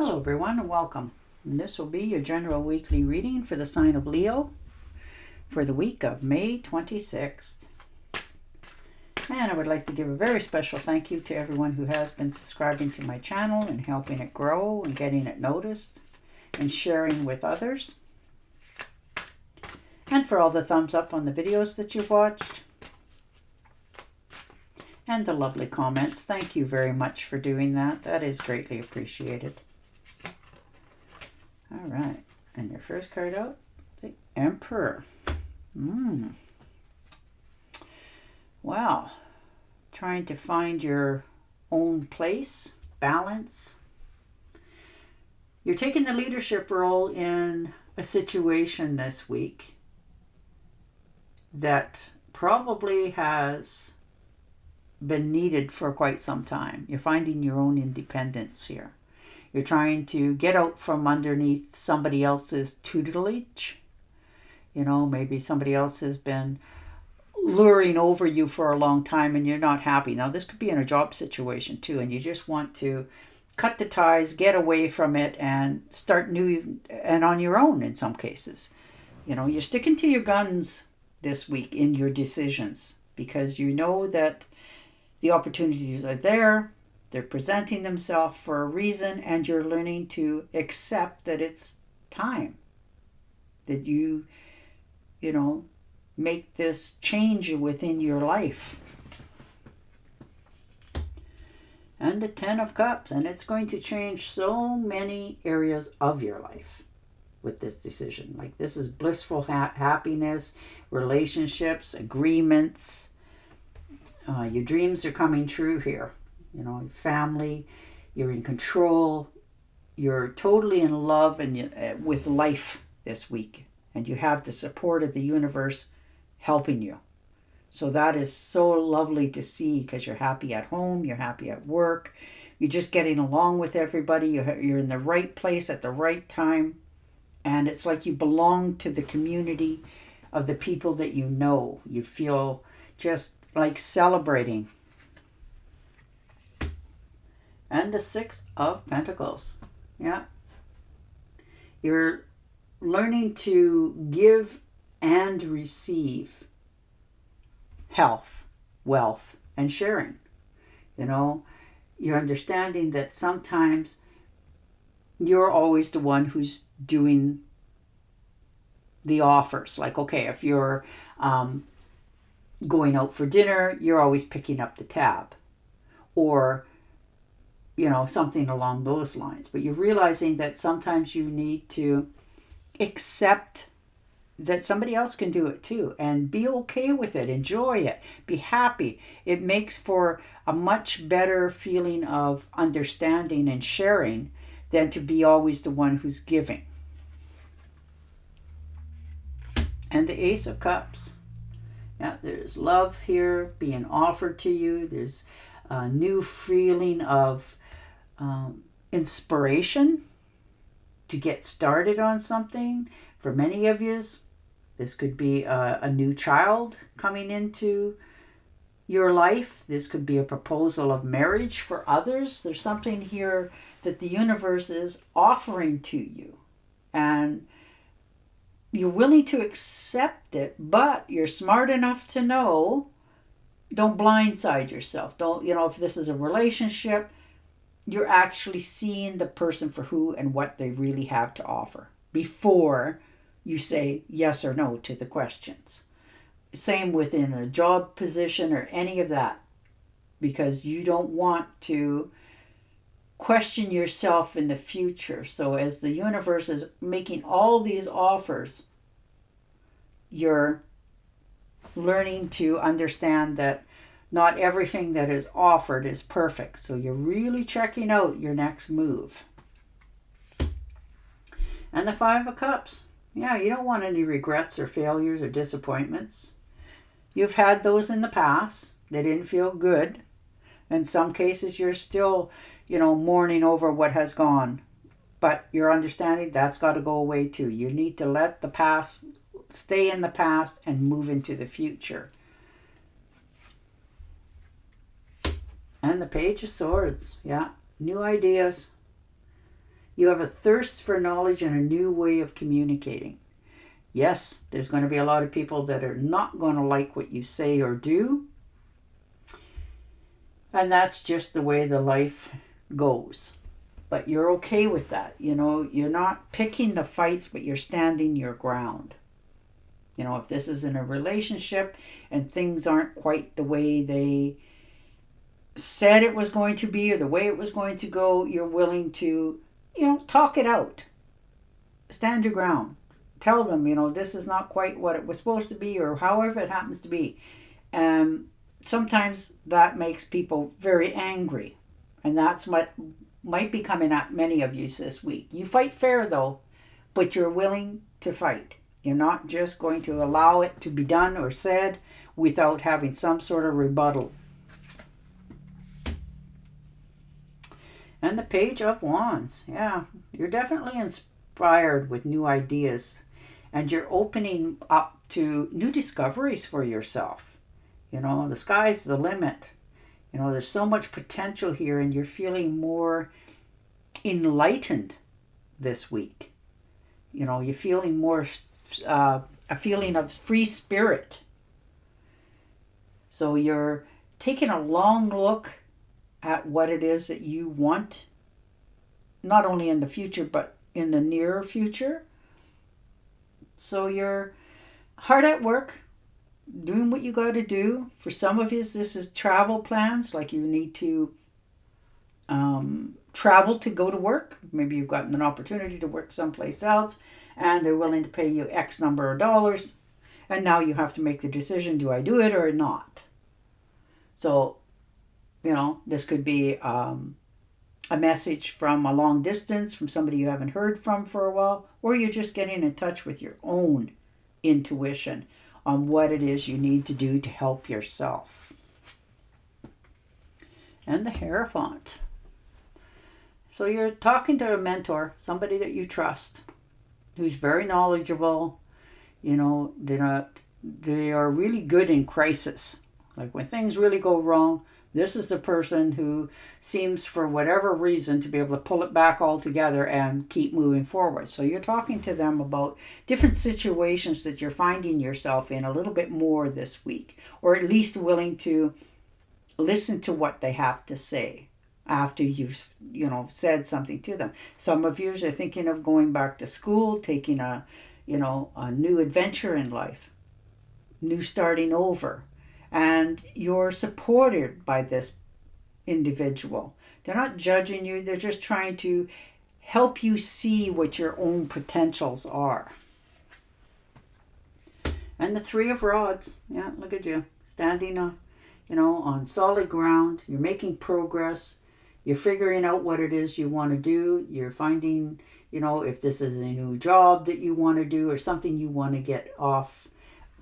Hello everyone and welcome. And this will be your general weekly reading for the sign of Leo for the week of May 26th. And I would like to give a very special thank you to everyone who has been subscribing to my channel and helping it grow and getting it noticed and sharing with others. And for all the thumbs up on the videos that you've watched. And the lovely comments. Thank you very much for doing that. That is greatly appreciated. All right, and your first card out, the Emperor. Wow, trying to find your own place, balance. You're taking the leadership role in a situation this week that probably has been needed for quite some time. You're finding your own independence here. You're trying to get out from underneath somebody else's tutelage. You know, maybe somebody else has been luring over you for a long time and you're not happy. Now, this could be in a job situation too, and you just want to cut the ties, get away from it, and start new and on your own in some cases. You know, you're sticking to your guns this week in your decisions because you know that the opportunities are there. They're presenting themselves for a reason, and you're learning to accept that it's time that you make this change within your life. And the 10 of Cups, and it's going to change so many areas of your life with this decision. Like, this is blissful happiness, relationships, agreements. Your dreams are coming true here. You know, family, you're in control, you're totally in love and with life this week. And you have the support of the universe helping you. So that is so lovely to see because you're happy at home, you're happy at work, you're just getting along with everybody, you're in the right place at the right time. And it's like you belong to the community of the people that you know. You feel just like celebrating. And the 6 of Pentacles. Yeah. You're learning to give and receive health, wealth, and sharing. You know, you're understanding that sometimes you're always the one who's doing the offers. Like, okay, if you're going out for dinner, you're always picking up the tab. Or something along those lines. But you're realizing that sometimes you need to accept that somebody else can do it too and be okay with it, enjoy it, be happy. It makes for a much better feeling of understanding and sharing than to be always the one who's giving. And the Ace of Cups. Yeah, there's love here being offered to you. There's a new feeling of inspiration to get started on something. For many of you, this could be a new child coming into your life. This could be a proposal of marriage for others. There's something here that the universe is offering to you. And you're willing to accept it, but you're smart enough to know, don't blindside yourself. Don't, if this is a relationship, you're actually seeing the person for who and what they really have to offer before you say yes or no to the questions. Same within a job position or any of that, because you don't want to question yourself in the future. So as the universe is making all these offers, you're learning to understand that not everything that is offered is perfect. So you're really checking out your next move. And the 5 of Cups. Yeah, you don't want any regrets or failures or disappointments. You've had those in the past. They didn't feel good. In some cases, you're still, mourning over what has gone. But you're understanding that's got to go away too. You need to let the past stay in the past and move into the future. And the Page of Swords. Yeah, new ideas. You have a thirst for knowledge and a new way of communicating. Yes, there's going to be a lot of people that are not going to like what you say or do. And that's just the way the life goes. But you're okay with that. You're not picking the fights, but you're standing your ground. If this is in a relationship and things aren't quite the way they said it was going to be or the way it was going to go, you're willing to, talk it out. Stand your ground. Tell them, this is not quite what it was supposed to be, or however it happens to be. Sometimes that makes people very angry. And that's what might be coming at many of you this week. You fight fair, though, but you're willing to fight. You're not just going to allow it to be done or said without having some sort of rebuttal. And the Page of Wands. Yeah, you're definitely inspired with new ideas. And you're opening up to new discoveries for yourself. The sky's the limit. There's so much potential here, and you're feeling more enlightened this week. You're feeling more a feeling of free spirit. So you're taking a long look at what it is that you want, not only in the future, but in the near future. So you're hard at work, doing what you got to do. For some of you, this is travel plans, like you need to travel to go to work. Maybe you've gotten an opportunity to work someplace else, and they're willing to pay you X number of dollars, and now you have to make the decision, do I do it or not? So, this could be a message from a long distance, from somebody you haven't heard from for a while, or you're just getting in touch with your own intuition on what it is you need to do to help yourself. And the Hierophant. So you're talking to a mentor, somebody that you trust, who's very knowledgeable. They are really good in crisis. Like when things really go wrong, this is the person who seems, for whatever reason, to be able to pull it back all together and keep moving forward. So you're talking to them about different situations that you're finding yourself in a little bit more this week, or at least willing to listen to what they have to say after you've, said something to them. Some of you are thinking of going back to school, taking a new adventure in life, new starting over. And you're supported by this individual. They're not judging you. They're just trying to help you see what your own potentials are. And the Three of Rods. Yeah, look at you. Standing on solid ground. You're making progress. You're figuring out what it is you want to do. You're finding, if this is a new job that you want to do or something you want to get off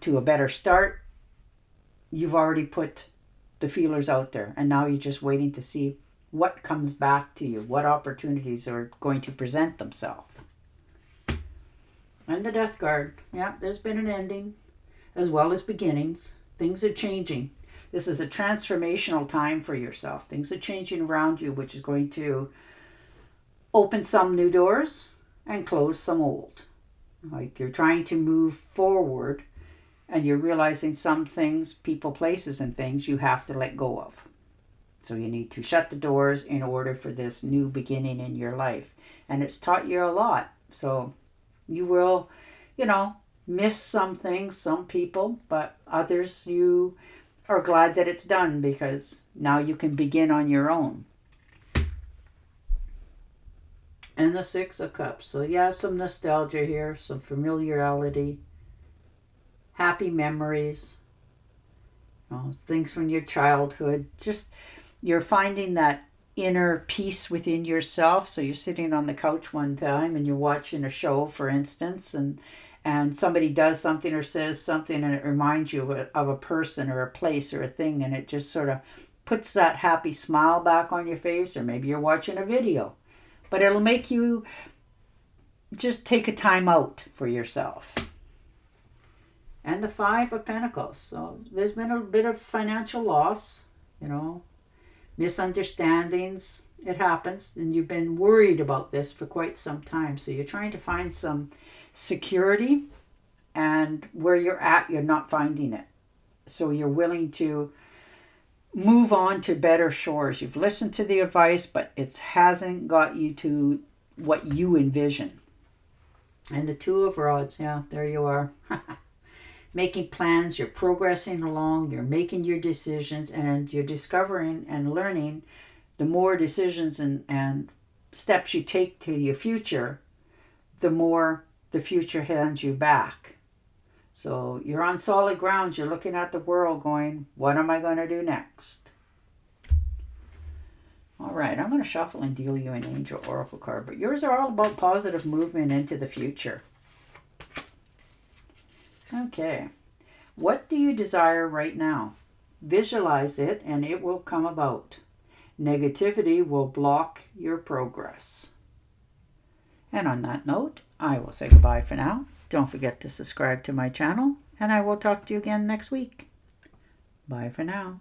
to a better start. You've already put the feelers out there, and now you're just waiting to see what comes back to you, what opportunities are going to present themselves. And the Death Card. Yeah, there's been an ending as well as beginnings. Things are changing. This is a transformational time for yourself. Things are changing around you, which is going to open some new doors and close some old. Like you're trying to move forward, and you're realizing some things, people, places, and things you have to let go of. So you need to shut the doors in order for this new beginning in your life. And it's taught you a lot. So you will, miss some things, some people, but others you are glad that it's done because now you can begin on your own. And the Six of Cups. So yeah, some nostalgia here, some familiarity. Happy memories, things from your childhood. Just you're finding that inner peace within yourself. So you're sitting on the couch one time and you're watching a show, for instance, and somebody does something or says something and it reminds you of a person or a place or a thing, and it just sort of puts that happy smile back on your face. Or maybe you're watching a video, but it'll make you just take a time out for yourself. And the Five of Pentacles. So there's been a bit of financial loss, misunderstandings. It happens, and you've been worried about this for quite some time. So you're trying to find some security, and where you're at, you're not finding it. So you're willing to move on to better shores. You've listened to the advice, but it hasn't got you to what you envision. And the Two of Rods, yeah, there you are. Making plans, you're progressing along, you're making your decisions, and you're discovering and learning. The more decisions and steps you take to your future, the more the future hands you back. So you're on solid ground. You're looking at the world going, what am I going to do next? All right, I'm going to shuffle and deal you an Angel Oracle card. But yours are all about positive movement into the future. Okay. What do you desire right now? Visualize it and it will come about. Negativity will block your progress. And on that note, I will say goodbye for now. Don't forget to subscribe to my channel, and I will talk to you again next week. Bye for now.